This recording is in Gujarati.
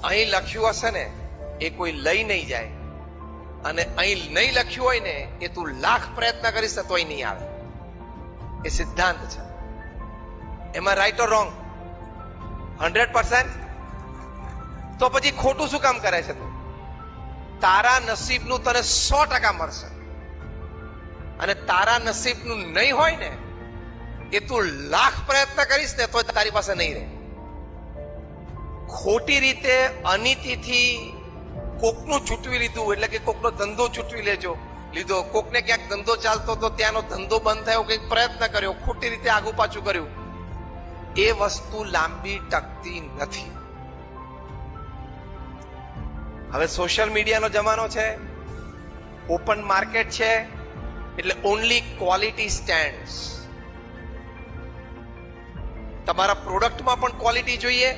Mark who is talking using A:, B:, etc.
A: અહીં લખ્યું હશે ને એ કોઈ લઈ નહીં જાય, અને અહીં નહીં લખ્યું હોય ને એ તું લાખ પ્રયત્ન કરીશ ને તોય નહીં આવે. એ સિદ્ધાંત છે. એમાં રાઈટ ઓર રોંગ? 100%. તો પછી ખોટું શું કામ કરે છે તું? તારા નસીબનું તને 100% મળશે, અને તારા નસીબનું નહીં હોય ને એ તું લાખ પ્રયત્ન કરીશ ને તો તારી પાસે નહીં રહે. ખોટી રીતે અનીતિથી કોકનું છૂટવી લીધું એટલે કે કોકનો ધંધો છૂટવી લીધો, કોકને ક્યાંક ધંધો ચાલતો તો ત્યાંનો ધંધો બંધ થયો, કંઈક પ્રયત્ન કર્યો, ખોટી રીતે આગુ પાછું કર્યું, એ વસ્તુ લાંબી ટકતી નથી. હવે સોશિયલ મીડિયાનો જમાનો છે, ઓપન માર્કેટ છે, એટલે ઓનલી ક્વોલિટી સ્ટેન્ડ્સ. તમારા પ્રોડક્ટમાં પણ ક્વોલિટી જોઈએ,